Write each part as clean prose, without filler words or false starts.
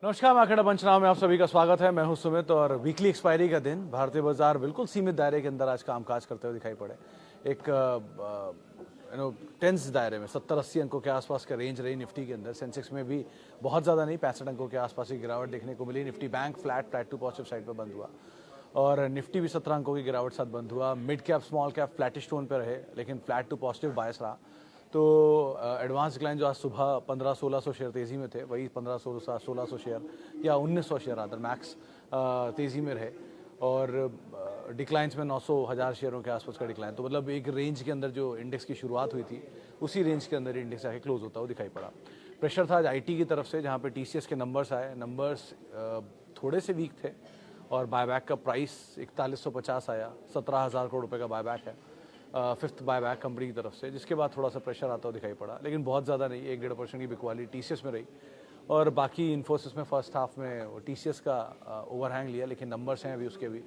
नमस्कार, मार्केट पंचनामा में आप सभी का स्वागत है। मैं हूं सुमित और वीकली एक्सपायरी का दिन भारतीय बाजार बिल्कुल सीमित दायरे के अंदर आज कामकाज करते हुए दिखाई पड़े। एक टेंस दायरे में 70-80 अंकों के आसपास का रेंज रही निफ्टी के अंदर। सेंसेक्स में भी बहुत ज़्यादा नहीं, 65 अंकों के आसपास की गिरावट देखने को मिली। Nifty bank flat to positive side पर बंद हुआ और निफ्टी भी 17 अंकों की गिरावट साथ बंद हुआ। Mid cap small cap flattish tone पर रहे, लेकिन फ्लैट टू पॉजिटिव बायस रहा। तो एडवांस डिक्लाइन जो आज सुबह 1500-1600 शेयर तेज़ी में थे, वही 1500-1600 शेयर या 1900 शेयर आदर मैक्स तेज़ी में रहे और डिक्लाइंस में 900-1000 शेयरों के आसपास का डिक्लाइन। तो मतलब एक रेंज के अंदर जो इंडेक्स की शुरुआत हुई थी, उसी रेंज के अंदर इंडेक्स आके क्लोज होता हुआ दिखाई पड़ा। प्रेशर था आज आईटी की तरफ से, जहाँ पे टीसीएस के नंबर्स आए। नंबर्स थोड़े से वीक थे और बायबैक का प्राइस 4150 आया। 17,000 करोड़ रुपए का बायबैक है, फिफ्थ बायबैक कंपनी की तरफ से, जिसके बाद थोड़ा सा प्रेशर आता हुआ दिखाई पड़ा, लेकिन बहुत ज़्यादा नहीं। 1-1.5% की बिकवाली टीसीएस में रही और बाकी इन्फोसिस में फर्स्ट हाफ में टीसीएस का ओवरहैंग लिया, लेकिन नंबर्स हैं अभी उसके भी।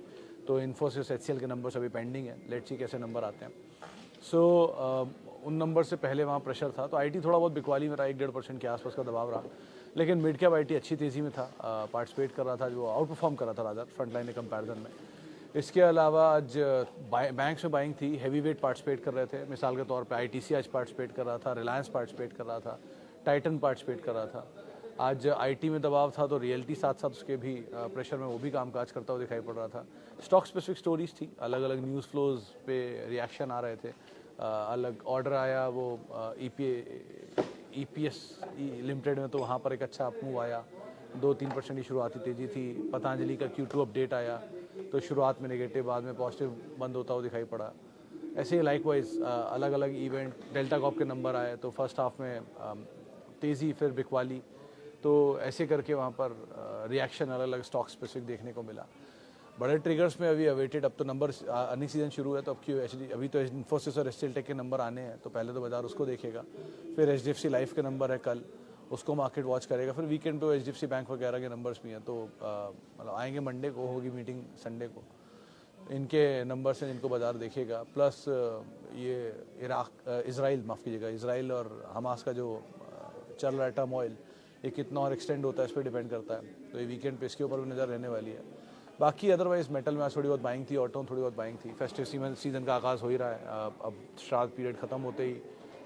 तो इन्फोसिस एचसीएल के नंबर्स अभी पेंडिंग है, लेट्स सी कैसे नंबर आते हैं। उन नंबर से पहले वहाँ प्रेशर था, तो आईटी थोड़ा बहुत बिकवाली में रहा, 1-1.5% के आसपास का दबाव रहा, लेकिन मिड कैप आईटी अच्छी तेज़ी में था, पार्टिसिपेट कर रहा था, जो आउट परफॉर्म कर रहा था रादर फ्रंट लाइन के कंपैरिजन में। इसके अलावा आज बैंक्स में बाइंग थी, हैवी वेट पार्टिसिपेट कर रहे थे। मिसाल के तौर पे आईटीसी आज पार्टिसिपेट कर रहा था, रिलायंस पार्टिसिपेट कर रहा था, टाइटन पार्टिसिपेट कर रहा था। आज आईटी में दबाव था, तो रियल्टी साथ साथ उसके भी प्रेशर में वो भी कामकाज करता हुआ दिखाई पड़ रहा था। स्टॉक स्पेसिफिक स्टोरीज थी, अलग अलग न्यूज़ फ्लोज पे रिएक्शन आ रहे थे। अलग ऑर्डर आया वो ईपीएस लिमिटेड में, तो वहाँ पर एक अच्छा मूव आया, 2-3% की शुरुआती तेज़ी थी। पतंजलि का Q2 अपडेट आया, तो शुरुआत में नेगेटिव, बाद में पॉजिटिव बंद होता हुआ दिखाई पड़ा। ऐसे ही लाइकवाइज अलग अलग इवेंट, डेल्टा कॉप के नंबर आए, तो फर्स्ट हाफ में तेज़ी फिर बिकवाली, तो ऐसे करके वहाँ पर रिएक्शन अलग अलग स्टॉक स्पेसिफिक देखने को मिला। बड़े ट्रिगर्स में अभी अवेटेड, अब तो नंबर अर्निंग सीजन शुरू है, तो अभी तो इन्फोसिस और एचसीएल टेक के नंबर आने हैं, तो पहले तो बाजार उसको देखेगा। फिर एचडीएफसी लाइफ के नंबर है कल, उसको मार्केट वॉच करेगा। फिर वीकेंड पे एचडीएफसी बैंक वगैरह के नंबर्स भी हैं, तो मतलब आएंगे। मंडे को होगी मीटिंग, संडे को इनके नंबर्स हैं जिनको बाजार देखेगा। प्लस ये इसराइल माफ़ कीजिएगा, इसराइल और हमास का जो चल रहा है टर्मोइल, ये कितना और एक्सटेंड होता है इस पर डिपेंड करता है। तो ये वीकेंड पे इसके ऊपर भी नज़र रहने वाली है। बाकी अदरवाइज मेटल में आज थोड़ी बहुत बाइंग थी, ऑटो में थोड़ी बहुत बाइंग थी। फेस्टिव सीजन का आगाज़ हो ही रहा है, अब श्राद्ध पीरियड ख़त्म होते ही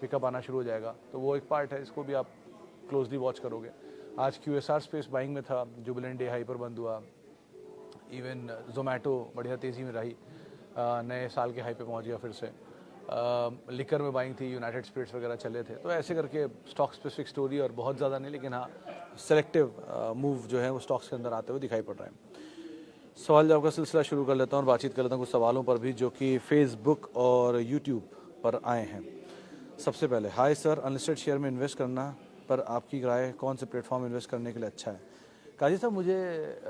पिकअप आना शुरू हो जाएगा, तो वो एक पार्ट है, इसको भी आप क्लोजली वॉच करोगे। आज QSR स्पेस बाइंग में था, जुबिलेंट डे हाई पर बंद हुआ। इवन जोमेटो बढ़िया तेज़ी में रही, नए साल के हाई पे पहुंच गया फिर से। लिकर में बाइंग थी, यूनाइटेड स्पिरिट्स वगैरह चले थे। तो ऐसे करके स्टॉक स्पेसिफिक स्टोरी, और बहुत ज़्यादा नहीं, लेकिन हाँ सेलेक्टिव मूव जो है वो स्टॉक्स के अंदर आते हुए दिखाई पड़ रहा है। सवाल जवाब का सिलसिला शुरू कर लेता हूँ और बातचीत कर लेता हूँ कुछ सवालों पर भी, जो कि फेसबुक और यूट्यूब पर आए हैं। सबसे पहले, हाय सर, अनलिस्टेड शेयर में इन्वेस्ट करना पर आपकी राय, कौन से प्लेटफॉर्म इन्वेस्ट करने के लिए अच्छा है? काजी साहब, मुझे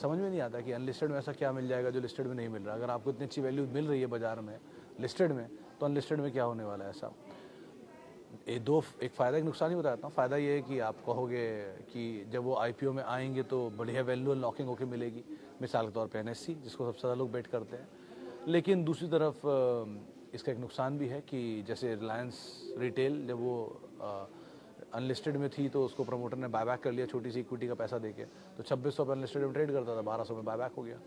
समझ में नहीं आता कि अनलिस्टेड में ऐसा क्या मिल जाएगा जो लिस्टेड में नहीं मिल रहा। अगर आपको इतनी अच्छी वैल्यू मिल रही है बाजार में लिस्टेड में, तो अनलिस्टेड में क्या होने वाला है? ऐसा एक फ़ायदा एक नुकसान ही बताता हूँ। फ़ायदा ये है कि आप कहोगे कि जब वो आईपीओ में आएंगे तो बढ़िया वैल्यू अनलॉकिंग होकर मिलेगी, मिसाल के तौर पे एनएससी, जिसको सबसे ज़्यादा लोग बेट करते हैं। लेकिन दूसरी तरफ इसका एक नुकसान भी है कि जैसे रिलायंस रिटेल, जब वो अनलिस्टेड में थी तो उसको प्रमोटर ने बायबैक कर लिया छोटी सी इक्विटी का पैसा देके, तो 2600 पे अनलिस्टेड में ट्रेड करता था, 1200 में बायबैक हो गया।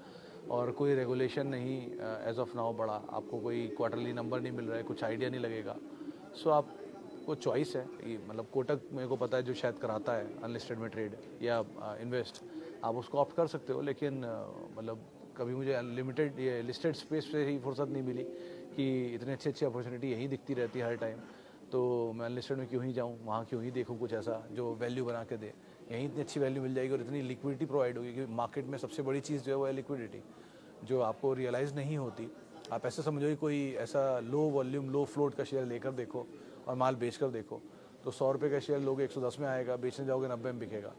और कोई रेगुलेशन नहीं एज ऑफ नाउ बड़ा, आपको कोई क्वार्टरली नंबर नहीं मिल रहा है, कुछ आइडिया नहीं लगेगा। सो आप वो चॉइस है, मतलब कोटक मेरे को पता है जो शायद कराता है अनलिस्टेड में ट्रेड या इन्वेस्ट, आप उसको ऑप्ट कर सकते हो। लेकिन मतलब कभी मुझे अनलिमिटेड ये लिस्टेड स्पेस से ही फुर्सत नहीं मिली कि इतनी अच्छी अच्छी अपॉर्चुनिटी यहीं दिखती रहती है हर टाइम, तो मैं अनलिस्टेड में क्यों ही जाऊँ, वहाँ क्यों ही देखूँ कुछ ऐसा जो वैल्यू बना के दे। यहीं इतनी अच्छी वैल्यू मिल जाएगी और इतनी लिक्विडिटी प्रोवाइड होगी, क्योंकि मार्केट में सबसे बड़ी चीज़ जो है वो है लिक्विडिटी, जो आपको रियलाइज़ नहीं होती। आप ऐसे समझो कि कोई ऐसा लो वॉल्यूम लो फ्लोट का शेयर लेकर देखो और माल बेच कर देखो, तो 100 रुपये का शेयर लोगे 110 में आएगा, बेचने जाओगे 90 में बिकेगा।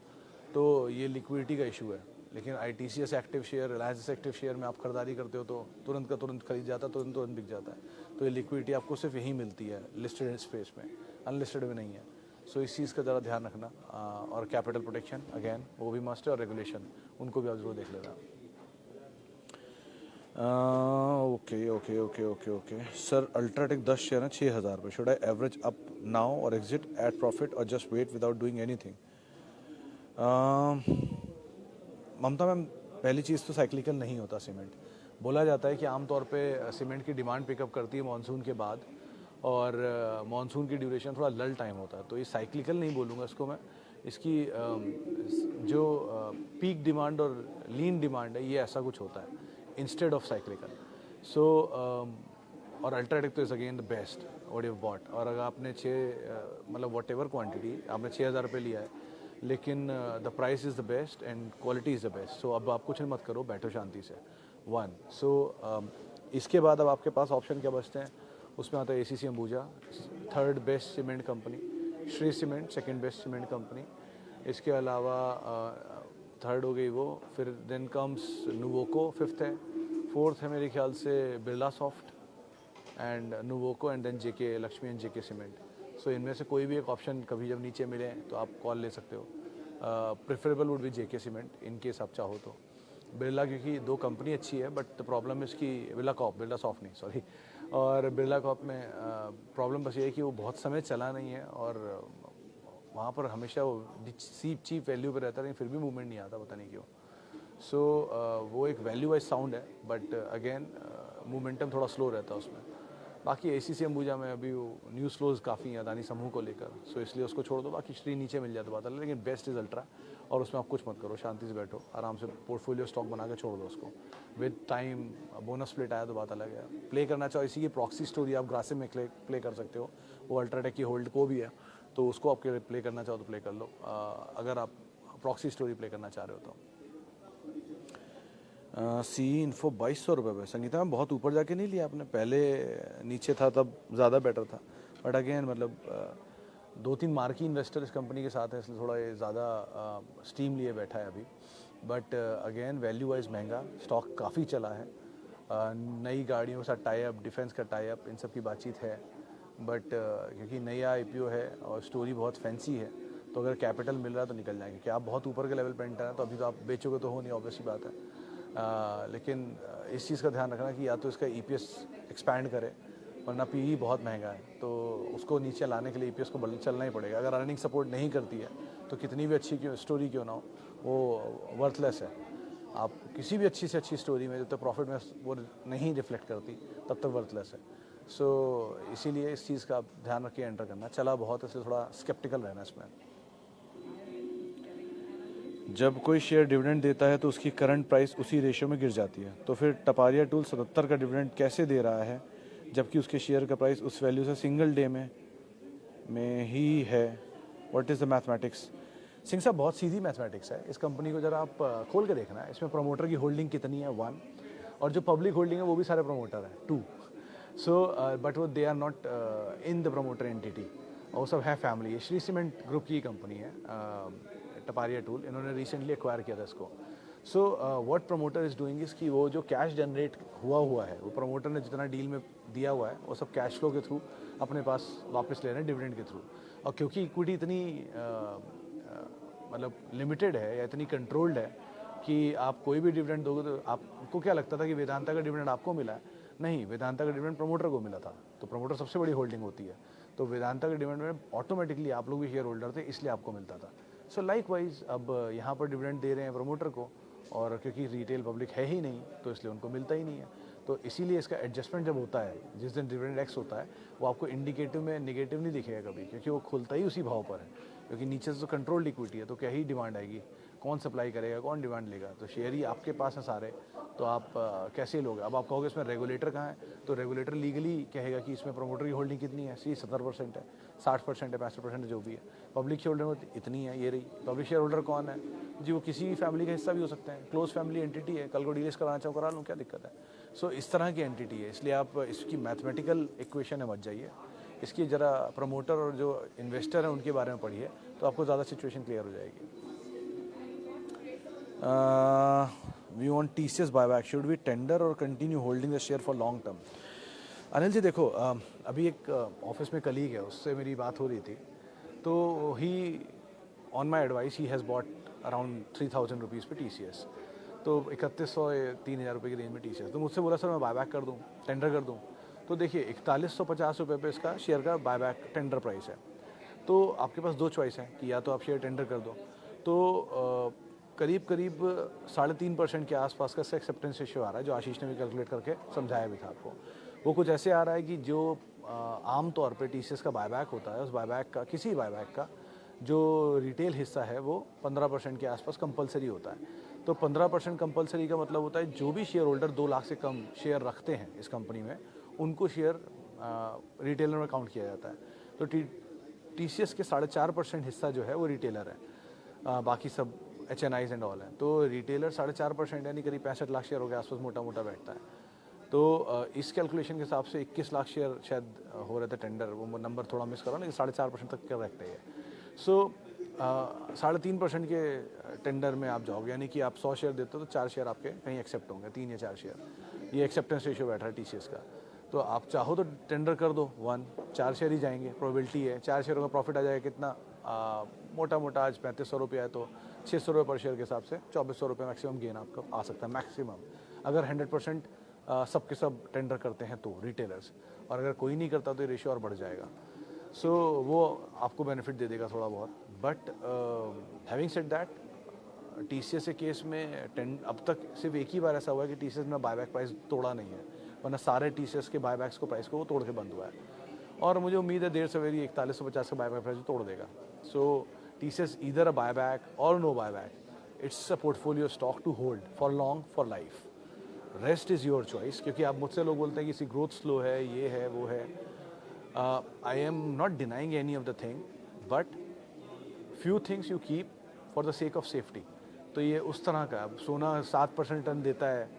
तो ये लिक्विडिटी का इशू है। लेकिन ITCS active share, Reliance active share में आप खरीदारी करते हो तो तुरंत का तुरंत खरीद जाता है, तुरंत बिक जाता है। तो ये लिक्विडिटी आपको सिर्फ यहीं मिलती है लिस्टेड स्पेस में, अनलिस्टेड में नहीं है। सो इस चीज़ का ज़रा ध्यान रखना। और कैपिटल प्रोटेक्शन अगेन वो भी मस्ट है, और रेगुलेशन उनको भी आप जरूर देख लेना। ओके सर, अल्ट्राटेक 10 शेयर है 6000 पे, should I average up now और एग्जिट एट प्रॉफिट और just wait without doing anything? Mamata ma'am, पहली चीज़ तो साइक्लिकल नहीं होता सीमेंट। बोला जाता है कि आमतौर पे सीमेंट की डिमांड पिकअप करती है मानसून के बाद, और मानसून की ड्यूरेशन थोड़ा लल टाइम होता है, तो ये साइक्लिकल नहीं बोलूँगा इसको मैं। इसकी जो पीक डिमांड और लीन डिमांड है, ये ऐसा कुछ होता है इंस्टेड ऑफ साइक्लिकल। सो और अल्ट्राटेक तो is again the best what you bought. और अगर आपने मतलब वॉट एवर क्वान्टिटी आपने 6,000 रुपये लिया है, लेकिन the price is the best and quality is the best. So अब आप कुछ मत करो, बैठो शांति से। वन, सो इसके बाद अब आपके पास ऑप्शन क्या बचते हैं, उसमें आता है ACC Ambuja, third best cement company, Shree cement second best cement company. इसके अलावा थर्ड हो गई वो, फिर देन कम्स नुवोको फिफ्थ है, फोर्थ है मेरे ख्याल से Birla soft and Nuvoco and then JK Lakshmi and JK cement. So इनमें से कोई भी एक ऑप्शन कभी जब नीचे मिले तो आप कॉल ले सकते हो। Preferable would be JK cement in case आप चाहो तो। बिरला क्योंकि दो कंपनी अच्छी है, बट द प्रॉब्लम इसकी बिरला सॉफ्ट नहीं, सॉरी। और बिरला कॉप में प्रॉब्लम बस ये है कि वो बहुत समय चला नहीं है, और वहाँ पर हमेशा वो चीप वैल्यू पे रहता है, लेकिन फिर भी मूवमेंट नहीं आता, पता नहीं क्यों। सो वो एक वैल्यू वाइज साउंड है, बट अगेन मोमेंटम थोड़ा स्लो रहता है उसमें। बाकी ACC अंबुजा में अभी वो न्यूज़ फ्लोज काफ़ी हैं अदानी समूह को लेकर, सो इसलिए उसको छोड़ दो। बाकी श्री नीचे मिल जाए तो बात है, लेकिन बेस्ट इज़ अल्ट्रा, और उसमें आप कुछ मत करो, शांति से बैठो, आराम से पोर्टफोलियो स्टॉक बना के छोड़ दो उसको। विद टाइम बोनस स्प्लिट आया तो बात अलग है। प्ले करना चाहो इसी की प्रॉक्सी स्टोरी आप ग्रासिम में प्ले कर सकते हो, वो अल्ट्राटेक की होल्ड को भी है, तो उसको आप प्ले करना चाहो तो प्ले कर लो, अगर आप प्रॉक्सी स्टोरी प्ले करना चाह रहे हो तो। CE इन्फो 2200 रुपये पे। संगीता में बहुत ऊपर जाके नहीं लिया आपने, पहले नीचे था तब ज़्यादा बेटर था, बट अगेन मतलब 2-3 मार्की इन्वेस्टर इस कंपनी के साथ है, इसलिए थोड़ा ये ज़्यादा स्टीम लिए बैठा है अभी। बट अगेन वैल्यू वाइज महंगा स्टॉक काफ़ी चला है, नई गाड़ियों के साथ टाई अप, डिफेंस का टाई अप, इन सब की बातचीत है। बट क्योंकि नया IPO है और स्टोरी बहुत फैंसी है, तो अगर कैपिटल मिल रहा है तो निकल जाएंगे। क्या आप बहुत ऊपर के लेवल पर एंटर हैं तो अभी तो आप बेचोगे तो हो नहीं, ऑब्वियस बात है। लेकिन इस चीज़ का ध्यान रखना कि या तो इसका EPS एक्सपैंड करे, वरना PE बहुत महंगा है, तो उसको नीचे लाने के लिए EPS को चलना ही पड़ेगा। अगर अर्निंग सपोर्ट नहीं करती है तो कितनी भी अच्छी स्टोरी क्यों ना हो, वो वर्थलेस है। आप किसी भी अच्छी से अच्छी स्टोरी में जब तक प्रॉफिट में वो नहीं रिफ्लेक्ट करती तब तक वर्थलेस है। सो इसीलिए इस चीज़ का आप ध्यान रखिए एंटर करना। चला बहुत है, इसलिए थोड़ा स्केप्टिकल रहना इसमें। जब कोई शेयर डिविडेंड देता है तो उसकी करंट प्राइस उसी रेशियो में गिर जाती है, तो फिर टपारिया टूल 77 का डिविडेंड कैसे दे रहा है जबकि उसके शेयर का प्राइस उस वैल्यू से सिंगल डे में ही है? What is the mathematics? Singh साहब, बहुत सीधी मैथमेटिक्स है। इस कंपनी को जरा आप खोल के देखना है, इसमें प्रमोटर की होल्डिंग कितनी है 1, और जो पब्लिक होल्डिंग है वो भी सारे प्रमोटर हैं 2। सो बट वो they are not in the promoter entity, और वो सब है फैमिली। ये श्री सीमेंट ग्रुप की कंपनी है, टपारिया टूल, इन्होंने रिसेंटली एक्वायर किया था इसको। So what promoter is doing is कि वो जो कैश जनरेट हुआ है, वो प्रमोटर ने जितना डील में दिया हुआ है वो सब कैश फ्लो के थ्रू अपने पास वापस ले रहे हैं, डिविडेंड के थ्रू। और क्योंकि इक्विटी इतनी मतलब लिमिटेड है या इतनी कंट्रोल्ड है कि आप कोई भी डिविडेंड दोगे तो आपको क्या लगता था कि वेदांता का डिविडेंड आपको मिला है? नहीं, वेदांता का डिविडेंड प्रमोटर को मिला था, तो प्रमोटर सबसे बड़ी होल्डिंग होती है, तो वेदांता के डिविडेंड में ऑटोमेटिकली आप लोग भी शेयर होल्डर थे, इसलिए आपको मिलता था। सो लाइक वाइज अब यहाँ पर डिविडेंड दे रहे हैं प्रमोटर को, और क्योंकि रिटेल पब्लिक है ही नहीं तो इसलिए उनको मिलता ही नहीं है। तो इसीलिए इसका एडजस्टमेंट जब होता है, जिस दिन डिविडेंड एक्स होता है, वो आपको इंडिकेटिव में नेगेटिव नहीं दिखेगा कभी, क्योंकि वो खुलता ही उसी भाव पर है, क्योंकि नीचे से तो कंट्रोल इक्विटी है, तो क्या ही डिमांड आएगी, कौन सप्लाई करेगा, कौन डिमांड लेगा? तो शेयर ही आपके पास है सारे, तो आप कैसे लोगे? अब आप कहोगे इसमें रेगुलेटर कहाँ है, तो रेगुलेटर लीगली कहेगा कि इसमें प्रमोटर की होल्डिंग कितनी है, 70% है, 60% है, 65% जो भी है। पब्लिक शेयर होल्डर में इतनी है, ये रही। पब्लिक शेयर होल्डर कौन है जी? वो किसी भी फैमिली का हिस्सा भी हो सकते हैं, क्लोज फैमिली एंटिटी है, कल को डीलिस्ट कराना चाहो करा लूँ, क्या दिक्कत है? सो इस तरह की एंटिटी है, इसलिए आप इसकी मैथमेटिकल इक्वेशन है मत जाइए, इसकी ज़रा प्रमोटर और जो इन्वेस्टर हैं उनके बारे में पढ़िए, तो आपको ज़्यादा सिचुएशन क्लियर हो जाएगी। We want TCS buyback, should we tender और continue holding the share for long term? Anil ji देखो, अभी एक ऑफिस में कलीग है, उससे मेरी बात हो रही थी, तो he on my advice he has bought around 3,000 rupees पे TCS, तो 3100 या 3,000 रुपये की रेंज में TCS। तो मुझसे बोला सर मैं बायबैक कर दूँ, टेंडर कर दूँ? तो देखिए 4150 रुपये पे इसका शेयर का बायबैक टेंडर प्राइस है, तो आपके पास दो चॉइस है कि या तो आप शेयर टेंडर कर दो, तो करीब करीब 3.5% के आसपास का एक्सेप्टेंस रेशियो आ रहा है, जो आशीष ने भी कैलकुलेट करके समझाया भी था आपको। वो कुछ ऐसे आ रहा है कि जो आम तौर पे टीसीएस का बायबैक होता है, उस बायबैक का, किसी बायबैक का जो रिटेल हिस्सा है वो 15% के आसपास कंपलसरी होता है। तो 15% कंपलसरी का मतलब होता है जो भी शेयर होल्डर 2 लाख से कम शेयर रखते हैं इस कंपनी में, उनको शेयर रिटेलर में काउंट किया जाता है। तो टीसीएस के 4.5% हिस्सा जो है वो रिटेलर है, बाकी सब HNIs एंड ऑल है। तो रिटेलर 4.5% यानी करीब 65 लाख शेयर हो गया आसपास मोटा मोटा बैठता है। तो इस कैलकुलेशन के हिसाब से 21 लाख शेयर शायद हो रहे थे टेंडर, वो नंबर थोड़ा मिस करो, लेकिन 4.5% तक का रखते हैं। सो 3.5% के टेंडर में आप जाओगे, यानी कि आप 100 शेयर देते हो तो 4 शेयर आपके कहीं एक्सेप्ट होंगे, 3 या 4 शेयर। ये एक्सेप्टेंस रेशियो बैठ रहा है टीसीएस का। तो आप चाहो तो टेंडर कर दो 4 शेयर ही जाएंगे, प्रोबेबिलिटी है 4 शेयरों का प्रॉफिट आ जाएगा कितना, मोटा मोटा आज 3500 रुपये है तो 600 रुपये पर शेयर के हिसाब से 2400 रुपये मैक्सिमम गेन आपको आ सकता है, मैक्सिमम, अगर 100% सब के सब टेंडर करते हैं तो रिटेलर्स। और अगर कोई नहीं करता तो ये रेशियो और बढ़ जाएगा। सो वो आपको बेनिफिट दे देगा थोड़ा बहुत। But having said that, TCS के केस में अब तक सिर्फ एक ही बार ऐसा हुआ है कि टीसीएस ने बायबैक प्राइस तोड़ा नहीं है, वरना सारे टीसीएस के बायबैक्स को प्राइस को वो तोड़ के बंद हुआ है। और मुझे उम्मीद है देर सवेरी 4150 का बायबैक प्राइस तोड़ देगा। So TCS either a buyback और no buyback, it's a portfolio stock to hold for long, for life. Rest is your choice. क्योंकि आप मुझसे लोग बोलते हैं कि इसकी ग्रोथ स्लो है, ये है वो है। I am not denying any of the thing, but few things you keep for the sake of safety. तो ये उस तरह का, अब सोना 7% टन देता है,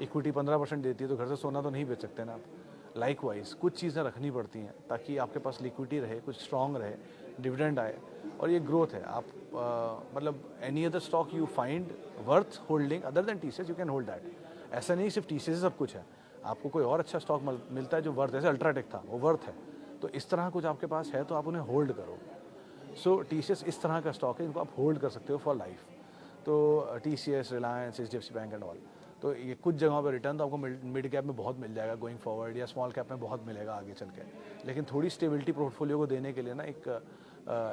इक्विटी 15% देती है, तो घर से सोना तो नहीं बेच सकते ना आप। लाइकवाइज कुछ चीज़ें रखनी पड़ती हैं ताकि आपके पास लिक्विडिटी रहे, कुछ स्ट्रॉन्ग रहे, डिविडेंड आए, और ये ग्रोथ है। आप मतलब any other stock you find worth holding other than TCS, you can hold that. ऐसा नहीं सिर्फ टीसीएस सब कुछ है, आपको कोई और अच्छा स्टॉक मिलता है जो वर्थ, जैसे अल्ट्राटेक था वो वर्थ है, तो इस तरह कुछ आपके पास है तो आप उन्हें होल्ड करो। सो टीसीएस इस तरह का स्टॉक है, इनको आप होल्ड कर सकते हो फॉर लाइफ। तो TCS, Reliance, HDFC bank and all, तो ये कुछ जगहों पर रिटर्न तो आपको मिड कैप में बहुत मिल जाएगा गोइंग फॉरवर्ड, या स्मॉल कैप में बहुत मिलेगा आगे चल के। लेकिन थोड़ी स्टेबिलिटी पोर्टफोलियो को देने के लिए ना एक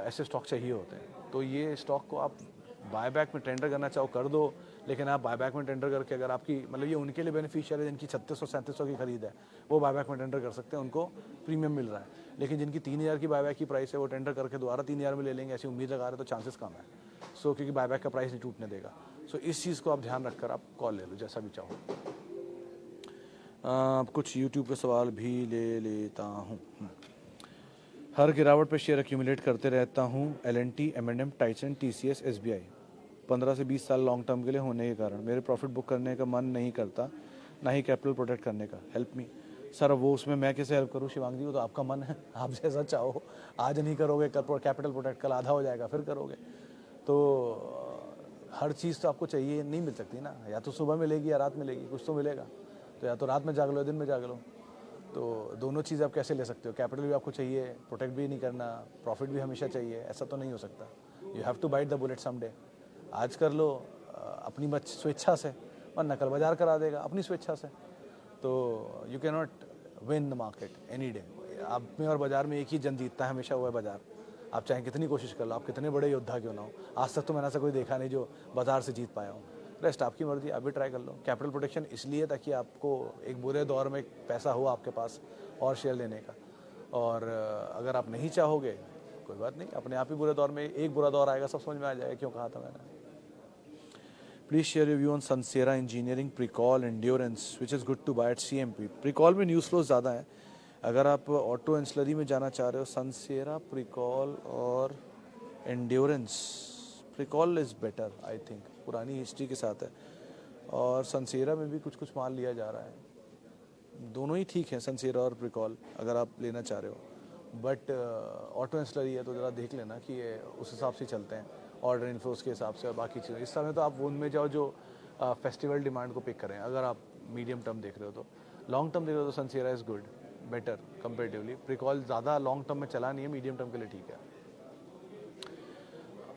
ऐसे स्टॉक चाहिए होते हैं। तो ये स्टॉक को आप बायबैक में टेंडर करना चाहो कर दो, लेकिन आप बायबैक में टेंडर करके अगर आपकी मतलब ये उनके लिए बेनिफिशियल है जिनकी 3600-3700 की खरीद है, वो बायबैक में टेंडर कर सकते हैं, उनको प्रीमियम मिल रहा है। लेकिन जिनकी 3000 की बायबैक की प्राइस है, वो टेंडर करके दोबारा 3000 में ले लेंगे ऐसी उम्मीद लगा रहे तो चांसेस कम है। सो क्योंकि बायबैक का प्राइस नहीं टूटने देगा। सो इस चीज़ को आप ध्यान रखकर आप कॉल ले लो जैसा भी चाहो। कुछ यूट्यूब के सवाल भी ले लेता हूँ। हर गिरावट पे शेयर एक्यूमुलेट करते रहता हूँ, L&T, M&M, Tyson, TCS, SBI। 15 से 20 साल लॉन्ग टर्म के लिए होने के कारण मेरे प्रॉफिट बुक करने का मन नहीं करता, ना ही कैपिटल प्रोटेक्ट करने का। Help me sir. वो उसमें मैं कैसे हेल्प करूँ शिवांग जी? वो तो आपका मन है, आप जैसा चाहो। आज नहीं करोगे कल कैपिटल प्रोटेक्ट, कल आधा हो जाएगा फिर करोगे। तो हर चीज़ तो आपको चाहिए नहीं मिल सकती ना, या तो सुबह मिलेगी या रात मिलेगी, कुछ तो मिलेगा। तो या तो रात में जाग लो, दिन में जाग लो। तो दोनों चीज़ आप कैसे ले सकते हो? कैपिटल भी आपको चाहिए, प्रोटेक्ट भी नहीं करना, प्रॉफिट भी हमेशा चाहिए, ऐसा तो नहीं हो सकता। You have to bite the bullet someday. आज कर लो अपनी स्वेच्छा से, वरना कल बाजार करा देगा अपनी स्वेच्छा से। तो you can not win the market any day. आप में और बाजार में एक ही जन जीतता है हमेशा, हुआ है बाजार। आप चाहे कितनी कोशिश कर लो, आप कितने बड़े योद्धा क्यों ना हो, आज तक तो मैंने ऐसा कोई देखा नहीं जो बाजार से जीत पाया हूँ। रेस्ट आपकी मर्जी, आप भी ट्राई कर लो। कैपिटल प्रोटेक्शन इसलिए ताकि आपको एक बुरे दौर में पैसा हो आपके पास और शेयर लेने का। और अगर आप नहीं चाहोगे कोई बात नहीं, अपने आप ही बुरे दौर में एक बुरा दौर आएगा, सब समझ में आ जाएगा क्यों कहा था मैंने। Please share review on Sansera engineering, Pricol, endurance which is good to buy at CMP। Pricol में न्यूज़ फ्लो ज़्यादा है। अगर आप ऑटो एंसलरी में जाना चाह रहे हो, सनसेरा, प्रिकॉल और endurance, Pricol is better I think, पुरानी हिस्ट्री के साथ है। और सनसेरा में भी कुछ कुछ माल लिया जा रहा है। दोनों ही ठीक हैं, सनसेरा और प्रिकॉल, अगर आप लेना चाह रहे हो। बट ऑटो एंसलरी है तो ज़रा देख लेना कि ये उस हिसाब से चलते हैं, ऑर्डर इन्फ्लोज के हिसाब से और बाकी चीज़ें। इस समय तो आप उनमें जाओ जो फेस्टिवल डिमांड को पिक करें। अगर आप मीडियम टर्म देख रहे हो तो, लॉन्ग टर्म देख रहे हो तो Sansera is good, better comparatively. Pricol ज़्यादा लॉन्ग टर्म में चला नहीं है, मीडियम टर्म के लिए ठीक है।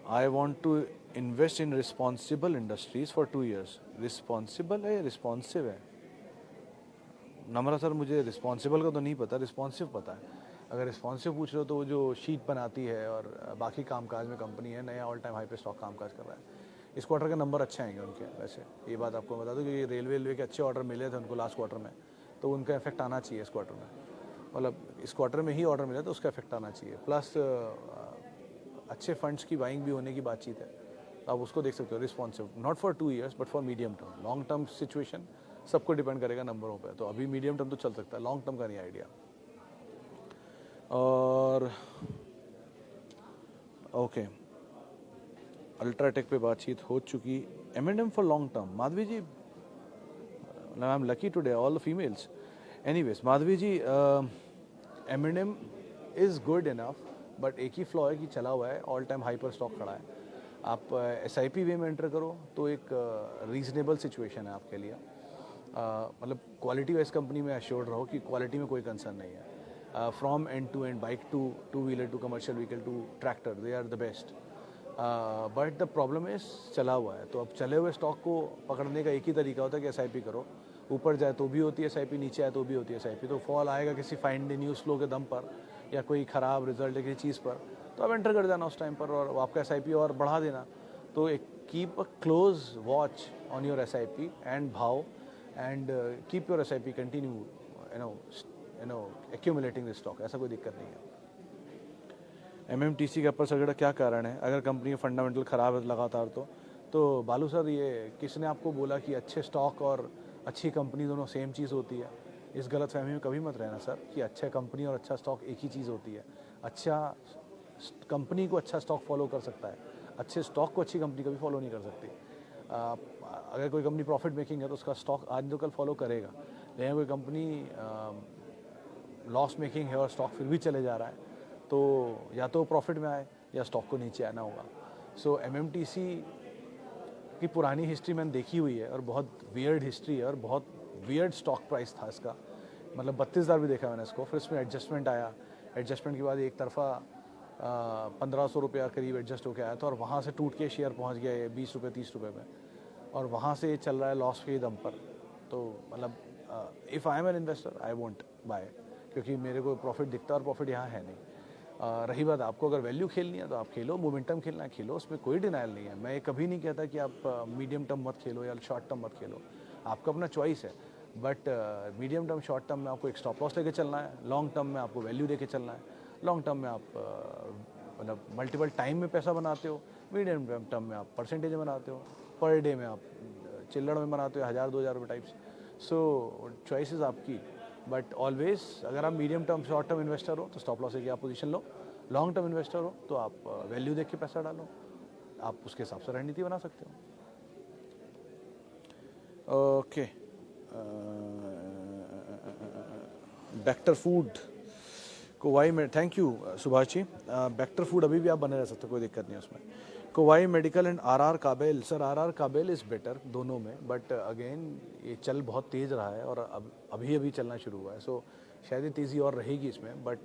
I want to invest in Responsible Industries for 2 years। Responsible है या रिस्पॉन्सिव है? नम्रा सर मुझे रिस्पॉन्सिबल का तो नहीं पता, रिस्पॉन्सिव पता है। अगर रिस्पॉन्सिव पूछ रहे हो तो वो जो शीट बनाती है और बाकी कामकाज में कंपनी है, नया ऑल टाइम हाई पे स्टॉक कामकाज कर रहा है। इस क्वार्टर के नंबर अच्छे आएंगे उनके, वैसे ये बात आपको बता दूं कि रेलवे के अच्छे ऑर्डर मिले थे उनको लास्ट क्वार्टर में, तो उनका इफेक्ट आना चाहिए इस क्वार्टर में, मतलब इस क्वार्टर में ही ऑर्डर मिले तो उसका इफेक्ट आना चाहिए। प्लस अच्छे फंड्स की बाइंग भी होने की बातचीत है, आप उसको देख सकते हो responsive, not for 2 years but for medium term. Long term situation सबको डिपेंड करेगा नंबरों पे, तो अभी मीडियम टर्म तो चल सकता है, लॉन्ग टर्म का नहीं आइडिया। और ओके, अल्ट्राटेक पे बातचीत हो चुकी। M&M for long term, Madhavi ji, I am lucky today all the females. Anyways Madhavi ji, M&M is good enough, but एक ही फ्लॉ है कि चला हुआ है, ऑल टाइम हाई पर स्टॉक खड़ा है। आप SIP वे में एंटर करो तो एक रीजनेबल सिचुएशन है आपके लिए, मतलब क्वालिटी वाइज कंपनी में एश्योर्ड रहो कि क्वालिटी में कोई कंसर्न नहीं है। From end to end, bike to two wheeler to commercial vehicle to tractor, they are the best. But the problem is चला हुआ है, तो अब चले हुए स्टॉक को पकड़ने का एक ही तरीका होता है कि SIP करो, ऊपर जाए तो भी होती है SIP, नीचे आए तो भी होती है SIP। तो फॉल आएगा किसी फाइंड न्यूज़ फ्लो के दम पर या कोई ख़राब रिजल्ट है किसी चीज़ पर, तो आप एंटर कर जाना उस टाइम पर और आपका SIP और बढ़ा देना। तो एक keep a close watch on your SIP and भाव, and keep your SIP continue you know accumulating this stock, ऐसा कोई दिक्कत नहीं है। MMTC के अपर सर्किट का क्या कारण है अगर कंपनी में फंडामेंटल ख़राब है लगातार? तो बालू सर, ये किसने आपको बोला कि अच्छे स्टॉक और अच्छी कंपनी दोनों सेम चीज़ होती है? इस गलत फहमी में कभी मत रहना सर कि अच्छा कंपनी और अच्छा स्टॉक एक ही चीज़ होती है। अच्छा कंपनी को अच्छा स्टॉक फॉलो कर सकता है, अच्छे स्टॉक को अच्छी कंपनी कभी फॉलो नहीं कर सकती। अगर कोई कंपनी प्रॉफिट मेकिंग है तो उसका स्टॉक आज तो कल फॉलो करेगा, लेकिन कोई कंपनी लॉस मेकिंग है और स्टॉक फिर भी चले जा रहा है, तो या तो प्रॉफिट में आए या स्टॉक को नीचे आना होगा। सो MMTC की पुरानी हिस्ट्री मैंने देखी हुई है और बहुत वियर्ड हिस्ट्री है और बहुत वियर्ड स्टॉक प्राइस था इसका, मतलब 32,000 भी देखा मैंने इसको, फिर इसमें एडजस्टमेंट आया, एडजस्टमेंट के बाद एक तरफा 1500 रुपया करीब एडजस्ट होकर आया था और वहाँ से टूट के शेयर पहुँच गया ये 20 रुपये 30 रुपये में, और वहाँ से चल रहा है लॉस के दम पर। तो मतलब if I am an investor I won't buy, क्योंकि मेरे को प्रॉफिट दिखता है और प्रॉफिट यहाँ है नहीं। रही बात आपको अगर वैल्यू खेलनी है तो आप खेलो, मोमेंटम खेलना है खेलो, उसमें कोई डिनाइल नहीं है। मैं ये कभी नहीं कहता कि आप मीडियम टर्म मत खेलो या शॉर्ट टर्म मत खेलो, आपका अपना चॉइस है। But medium term short term में आपको एक स्टॉप लॉस लेके चलना है, लॉन्ग टर्म में आपको वैल्यू लेके चलना है। लॉन्ग टर्म में आप मतलब मल्टीपल टाइम में पैसा बनाते हो, मीडियम टर्म में आप परसेंटेज में बनाते हो, पर डे में आप चिल्लड़ में बनाते हो 1000-2000 रुपये टाइप्स। सो चॉइस इज़ आपकी, बट ऑलवेज अगर आप medium term short term investor हो तो स्टॉप लॉस लेके आप पोजीशन लो, लॉन्ग टर्म इन्वेस्टर हो तो आप वैल्यू देख के पैसा डालो, आप उसके हिसाब से रणनीति बना सकते हो। ओके, बेक्टर फूड कोवाई में, thank you Subhash ji. Bector food अभी भी आप बने रह सकते हो, कोई दिक्कत नहीं है उसमें। Kovai medical and RR Kabel, sir RR Kabel is better दोनों में, बट अगेन ये चल बहुत तेज़ रहा है और अभी चलना शुरू हुआ है, सो शायद ये तेज़ी और रहेगी इसमें। बट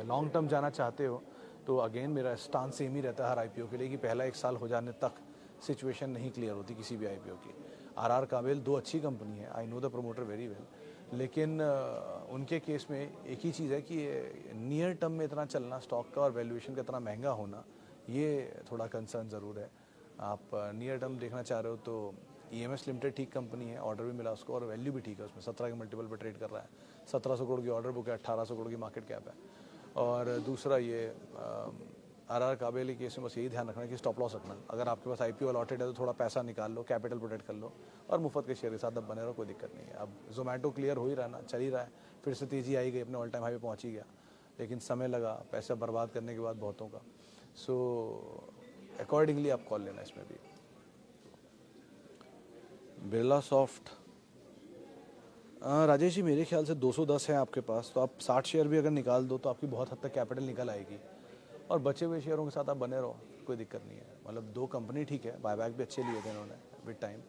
लॉन्ग टर्म जाना चाहते हो तो अगेन मेरा स्टांस सेम ही रहता है हर IPO के लिए कि पहला 1 साल हो जाने तक सिचुएशन नहीं क्लियर होती किसी भी IPO की। RR काबेल 2 अच्छी कंपनी है, I know the promoter very well, लेकिन उनके केस में एक ही चीज़ है कि नियर टर्म में इतना चलना स्टॉक का और वैल्यूएशन का इतना महंगा होना, ये थोड़ा कंसर्न ज़रूर है। आप नियर टर्म देखना चाह रहे हो तो EMS लिमिटेड ठीक कंपनी है, ऑर्डर भी मिला उसको और वैल्यू भी ठीक है, उसमें 17 के मल्टीपल पर ट्रेड कर रहा है, 1700 करोड़ की ऑर्डर बुक है, 1800 करोड़ की मार्केट कैप है। और दूसरा ये RR काबेल के केस में बस यही ध्यान रखना कि स्टॉप लॉस रखना, अगर आपके पास IPO अलॉटेड है तो थोड़ा पैसा निकाल लो, कैपिटल प्रोटेक्ट कर लो और मुफ्त के शेयर के साथ अब बने रहो, कोई दिक्कत नहीं है। अब जोमेटो क्लियर हो ही रहा ना, चल ही रहा है, फिर से तेज़ी आई गई, अपने ऑल टाइम हाई पे पहुँच ही गया, लेकिन समय लगा, पैसा बर्बाद करने के बाद बहुतों का। सो अकॉर्डिंगली आप कॉल लेना इसमें भी। बिरला सॉफ्ट, राजेश जी मेरे ख्याल से 210 है आपके पास, तो आप 60 शेयर भी अगर निकाल दो तो आपकी बहुत हद तक कैपिटल निकल आएगी और बचे हुए शेयरों के साथ आप बने रहो, कोई दिक्कत नहीं है। मतलब 2 कंपनी ठीक है, बायबैक भी अच्छे लिए थे इन्होंने विद टाइम,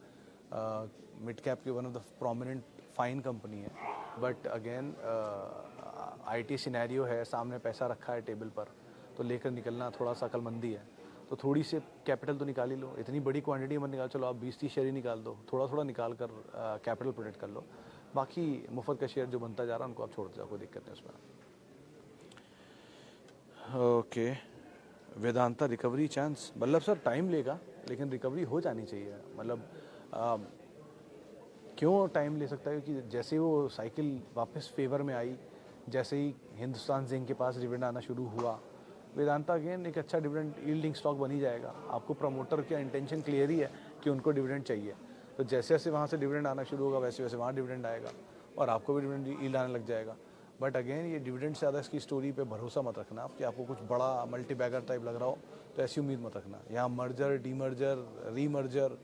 मिड कैप की one of the prominent fine company है, बट अगेन IT सिनेरियो है, सामने पैसा रखा है टेबल पर, तो लेकर निकलना थोड़ा सा अकलमंदी है। तो थोड़ी सी कैपिटल तो निकाल ही लो, इतनी बड़ी क्वांटिटी मत निकाल, चलो आप 20-30 शेयर ही निकाल दो, थोड़ा थोड़ा निकाल कर कैपिटल प्रोटेक्ट कर लो, बाकी मुफ्त का शेयर जो बनता जा रहा है उनको आप छोड़ दो, कोई दिक्कत नहीं उसमें। Okay, Vedanta recovery chance, Ballabh sir time लेगा, लेकिन रिकवरी हो जानी चाहिए। मतलब क्यों टाइम ले सकता है? क्योंकि जैसे वो साइकिल वापस फेवर में आई, जैसे ही हिंदुस्तान जिंक के पास डिविडेंड आना शुरू हुआ, वेदांता अगेन एक अच्छा डिविडेंड यील्डिंग स्टॉक बन ही जाएगा। आपको प्रमोटर का इंटेंशन क्लियर ही है कि उनको डिविडेंड चाहिए, तो जैसे जैसे वहाँ से डिविडेंड आना शुरू होगा वैसे वैसे वहाँ डिविडेंड आएगा और आपको भी डिविडेंड यील्ड आने लग जाएगा। बट अगेन ये डिविडेंड से ज़्यादा इसकी स्टोरी पे भरोसा मत रखना आप, कि आपको कुछ बड़ा मल्टी बैगर टाइप लग रहा हो तो ऐसी उम्मीद मत रखना। यहाँ मर्जर, डीमर्जर, रीमर्जर,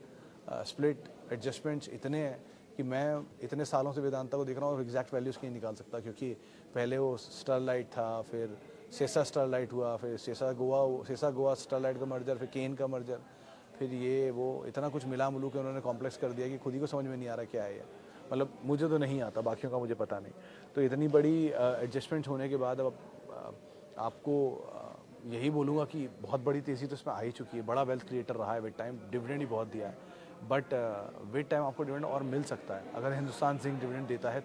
स्प्लिट, एडजस्टमेंट्स इतने हैं कि मैं इतने सालों से वेदांता को देख रहा हूँ और एग्जैक्ट वैल्यूज़ की नहीं निकाल सकता, क्योंकि पहले वो स्टरलाइट था, फिर सेसा स्टरलाइट हुआ, फिर सेसा गोवा स्टरलाइट का मर्जर, फिर केन का मर्जर, फिर ये वो इतना कुछ मिला मिलू के उन्होंने कॉम्प्लेक्स कर दिया कि खुद ही को समझ में नहीं आ रहा क्या है ये। मतलब मुझे तो नहीं आता, बाकियों का मुझे पता नहीं। तो इतनी बड़ी एडजस्टमेंट होने के बाद अब आपको यही बोलूँगा कि बहुत बड़ी तेज़ी तो इसमें आ ही चुकी है। बड़ा वेल्थ क्रिएटर रहा है विद टाइम, डिविडेंड ही बहुत दिया है, बट विद टाइम आपको डिविडेंड और मिल सकता है। अगर हिंदुस्तान जिंक डिविडेंड देता है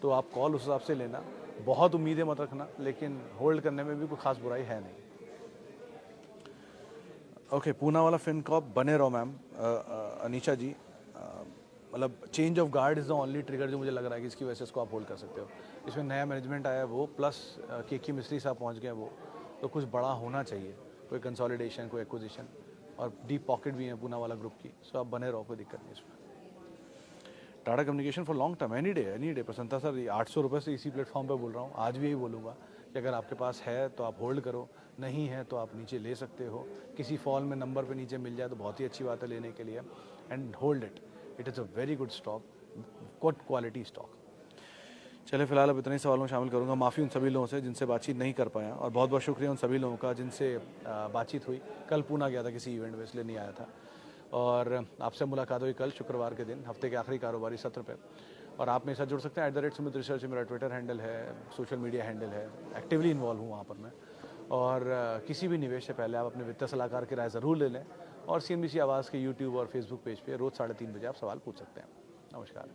तो आप कॉल उस हिसाब से लेना। बहुत उम्मीदें मत रखना, लेकिन होल्ड करने में भी कोई खास बुराई है नहीं। ओके, पूना वाला फिनकॉप बने रहो मैम। अनीशा जी, मतलब change of guard is the only trigger जो मुझे लग रहा है कि इसकी वजह से इसको आप होल्ड कर सकते हो। इसमें नया मैनेजमेंट आया है वो, प्लस के मिस्त्री साहब पहुंच गए वो, तो कुछ बड़ा होना चाहिए, कोई कंसोलिडेशन, कोई एक्विजिशन, और डीप पॉकेट भी है पूना वाला ग्रुप की, सो आप बने रहो, कोई दिक्कत नहीं इसमें। Tata communication for long term, any day. प्रसन्नता सर, 800 रुपये से इसी प्लेटफॉर्म पे बोल रहा हूँ, आज भी यही बोलूँगा कि अगर आपके पास है तो आप होल्ड करो, नहीं है तो आप नीचे ले सकते हो। किसी फॉल में नंबर पे नीचे मिल जाए तो बहुत ही अच्छी बात है लेने के लिए, and hold it, it is a very good stock, good quality stock. चले फिलहाल अब इतने ही सवालों में शामिल करूंगा। माफ़ी उन सभी लोगों से जिनसे बातचीत नहीं कर पाया, और बहुत बहुत शुक्रिया उन सभी लोगों का जिनसे बातचीत हुई। कल पूना गया था किसी इवेंट में, इसलिए नहीं आया था, और आपसे मुलाकात हुई कल शुक्रवार के दिन, हफ्ते के आखिरी कारोबारी सत्र पे। और आप मेरे साथ जुड़ सकते हैं @सुमित रिसर्च, मेरा ट्विटर हैंडल है, सोशल मीडिया हैंडल है, एक्टिवली इन्वॉल्व हूँ वहाँ पर मैं। और किसी भी निवेश से पहले आप अपने वित्तीय सलाहकार की राय ज़रूर ले लें, और CNBC आवाज़ के यूट्यूब और फेसबुक पेज पे रोज़ 3:30 बजे आप सवाल पूछ सकते हैं। नमस्कार।